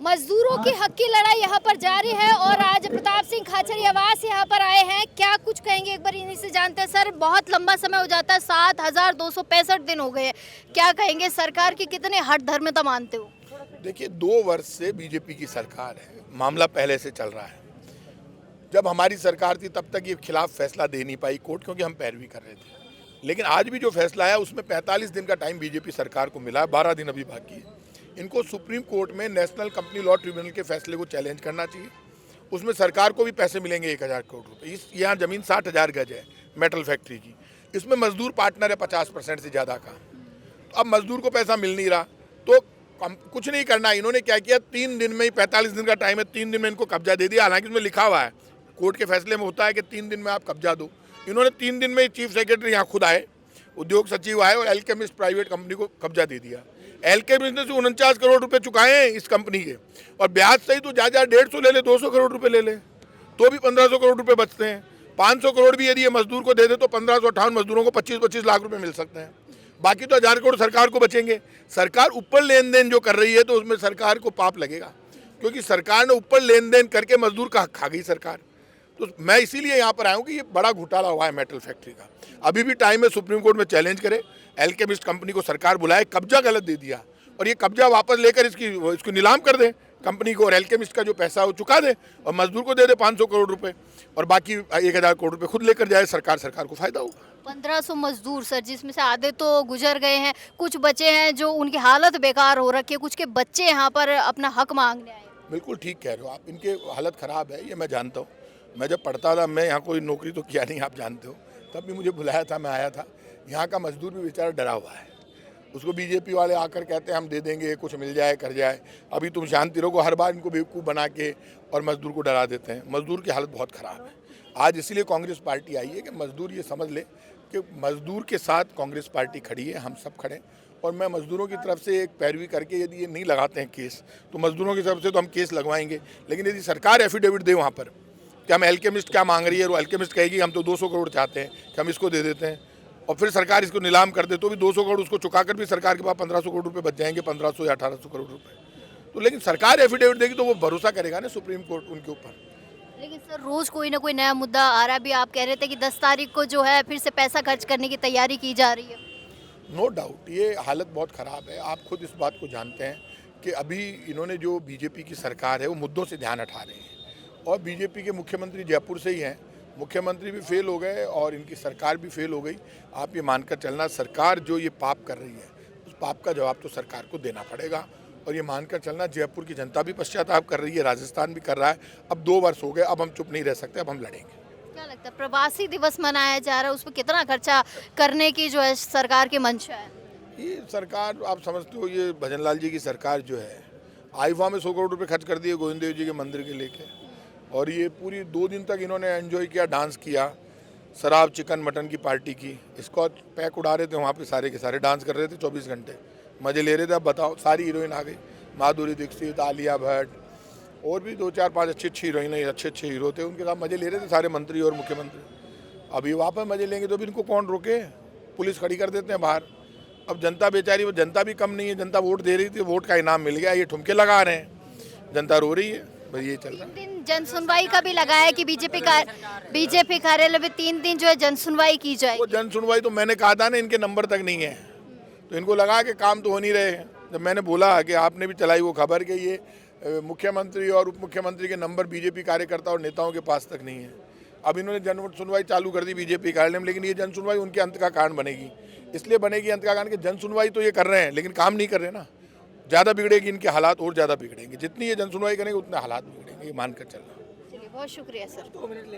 मजदूरों के हक की लड़ाई यहाँ पर जारी है और आज प्रताप सिंह खाचरियावास यहाँ पर आए हैं। क्या कुछ कहेंगे, एक बार इन्हीं से जानते हैं। सर, बहुत लंबा समय हो जाता है, 7,265 दिन हो गए। क्या कहेंगे, सरकार की कितने हठ धर्मता मानते हो? देखिए, 2 वर्ष से बीजेपी की सरकार है, मामला पहले से चल रहा है। जब हमारी सरकार थी तब तक ये खिलाफ फैसला दे नहीं पाई कोर्ट, क्योंकि हम पैरवी कर रहे थे। लेकिन आज भी जो फैसला है उसमें 45 दिन का टाइम बीजेपी सरकार को मिला है, 12 दिन अभी बाकी है। इनको सुप्रीम कोर्ट में नेशनल कंपनी लॉ ट्रिब्यूनल के फैसले को चैलेंज करना चाहिए। उसमें सरकार को भी पैसे मिलेंगे 1,000 करोड़ रुपये। यहाँ ज़मीन 60,000 गज है मेटल फैक्ट्री की, इसमें मजदूर पार्टनर है 50% से ज़्यादा का। तो अब मजदूर को पैसा मिल नहीं रहा तो कुछ नहीं करना। इन्होंने क्या किया, 3 दिन में ही 45 दिन का टाइम है, 3 दिन में इनको कब्जा दे दिया। हालांकि उसमें लिखा हुआ है, कोर्ट के फैसले में होता है कि 3 दिन में आप कब्जा दो। इन्होंने 3 दिन में चीफ सेक्रेटरी यहाँ खुद आए, उद्योग सचिव आए और एल्केमिस्ट प्राइवेट कंपनी को कब्जा दे दिया। एल्केमिस्ट ने 49 करोड़ रुपए चुकाए हैं इस कंपनी के, और ब्याज सहित तो जा 150 ले ले, 200 करोड़ रुपए ले ले तो भी 1500 करोड़ रुपए बचते हैं। 500 करोड़ भी यदि ये मजदूर को दे दे तो 1558 मजदूरों को 25-25 लाख रुपए मिल सकते हैं। बाकी तो 1,000 करोड़ सरकार को बचेंगे। सरकार ऊपर लेन देन जो कर रही है तो उसमें सरकार को पाप लगेगा, क्योंकि सरकार ने ऊपर लेन देन करके मजदूर का हक खा गई सरकार। तो मैं इसीलिए यहाँ पर आया हूँ कि ये बड़ा घोटाला हुआ है मेटल फैक्ट्री का। अभी भी टाइम है, सुप्रीम कोर्ट में चैलेंज करे, एल्केमिस्ट कंपनी को सरकार बुलाए, कब्जा गलत दे दिया और ये कब्जा वापस लेकर इसको नीलाम कर दे कंपनी को, और एल्केमिस्ट का जो पैसा है वो चुका दे और मजदूर को दे दे 500 करोड़ रुपए, और बाकी 1,000 करोड़ रुपए खुद लेकर जाए सरकार को फायदा होगा। 1500 मजदूर सर, जिसमें से आधे तो गुजर गए हैं, कुछ बचे हैं जो उनकी हालत बेकार हो रखी है, कुछ के बच्चे यहाँ पर अपना हक मांगने आए। बिल्कुल ठीक कह रहे हो आप, इनके हालत ख़राब है, ये मैं जानता हूँ। मैं जब पढ़ता था, मैं यहाँ कोई नौकरी तो किया नहीं, आप जानते हो, तब भी मुझे बुलाया था, मैं आया था। यहाँ का मजदूर भी बेचारा डरा हुआ है। उसको बीजेपी वाले आकर कहते हैं हम दे देंगे, कुछ मिल जाए कर जाए। अभी तुम शांति रहो, हर बार इनको बेवकूफ़ बना के और मजदूर को डरा देते हैं। मजदूर की हालत बहुत ख़राब है। आज इसीलिए कांग्रेस पार्टी आई है कि मजदूर ये समझ ले कि मजदूर के साथ कांग्रेस पार्टी खड़ी है, हम सब खड़े। और मैं मजदूरों की तरफ से एक पैरवी करके, यदि ये नहीं लगाते हैं केस, तो मजदूरों की तरफ से तो हम केस लगवाएंगे। लेकिन यदि सरकार एफिडेविट दे वहाँ पर कि हम एल्केमिस्ट क्या मांग रही है, और एल्केमिस्ट कहेगी हम तो 200 करोड़ चाहते हैं कि हम इसको दे देते हैं, और फिर सरकार इसको नीलाम कर दे, तो भी 200 करोड़ उसको चुकाकर भी सरकार के पास 1500 करोड़ रुपए बच जाएंगे, 1500 या 1800 करोड़ रुपए। तो लेकिन सरकार एफिडेविट देगी तो वो भरोसा करेगा ना सुप्रीम कोर्ट उनके ऊपर। लेकिन सर, रोज कोई ना कोई नया मुद्दा आ रहा है। अभी आप कह रहे थे कि 10 तारीख को जो है फिर से पैसा खर्च करने की तैयारी की जा रही है। नो डाउट ये हालत बहुत ख़राब है। आप खुद इस बात को जानते हैं कि अभी इन्होंने जो बीजेपी की सरकार है वो मुद्दों से ध्यान हटा रही है, और बीजेपी के मुख्यमंत्री जयपुर से ही हैं। मुख्यमंत्री भी फेल हो गए और इनकी सरकार भी फेल हो गई। आप ये मानकर चलना, सरकार जो ये पाप कर रही है उस पाप का जवाब तो सरकार को देना पड़ेगा। और ये मानकर चलना, जयपुर की जनता भी पश्चाताप कर रही है, राजस्थान भी कर रहा है। अब 2 वर्ष हो गए, अब हम चुप नहीं रह सकते, अब हम लड़ेंगे। क्या लगता है, प्रवासी दिवस मनाया जा रहा है, उस पर कितना खर्चा करने की जो है सरकार की मंशा है? ये सरकार, आप समझते हो, ये भजन लाल जी की सरकार जो है, आईफा में 100 करोड़ रुपए खर्च कर दिए गोविंद देव जी के मंदिर के लेके, और ये पूरी 2 दिन तक इन्होंने एंजॉय किया, डांस किया, शराब चिकन मटन की पार्टी की, स्कॉच पैक उड़ा रहे थे वहाँ पे, सारे के सारे डांस कर रहे थे 24 घंटे, मज़े ले रहे थे। अब बताओ, सारी हीरोइन आ गई, माधुरी दीक्षित, आलिया भट्ट, और भी 2-4-5 अच्छी हीरोइन, अच्छे हीरो थे, उनके साथ मज़े ले रहे थे सारे मंत्री और मुख्यमंत्री। अभी वापस मज़े लेंगे तो भी इनको कौन रोके, पुलिस खड़ी कर देते हैं बाहर। अब जनता बेचारी, वो जनता भी कम नहीं है, जनता वोट दे रही थी, वोट का इनाम मिल गया, ये ठुमके लगा रहे हैं, जनता रो रही है। बस ये चल रहा है। 3 दिन जन सुनवाई का भी लगा है कि बीजेपी कार्यालय में 3 दिन जो है जन सुनवाई की जाए। वो जन सुनवाई तो मैंने कहा था ना, इनके नंबर तक नहीं है, तो इनको लगा कि काम तो हो नहीं रहे। जब मैंने बोला कि आपने भी चलाई वो खबर कि ये मुख्यमंत्री और उप मुख्यमंत्री के नंबर बीजेपी कार्यकर्ता और नेताओं के पास तक नहीं है। अब इन्होंने जन सुनवाई चालू कर दी बीजेपी कार्यालय में, लेकिन ये जन सुनवाई उनके अंत का कारण बनेगी। इसलिए बनेगी अंत का कारण कि जन सुनवाई तो ये कर रहे हैं लेकिन काम नहीं कर रहे ना, ज़्यादा बिगड़ेगी, इनके हालात और ज़्यादा बिगड़ेंगे। जितनी ये जन सुनवाई करेंगे उतने हालात बिगड़ेंगे, ये मानकर चलना। चलिए, बहुत शुक्रिया सर।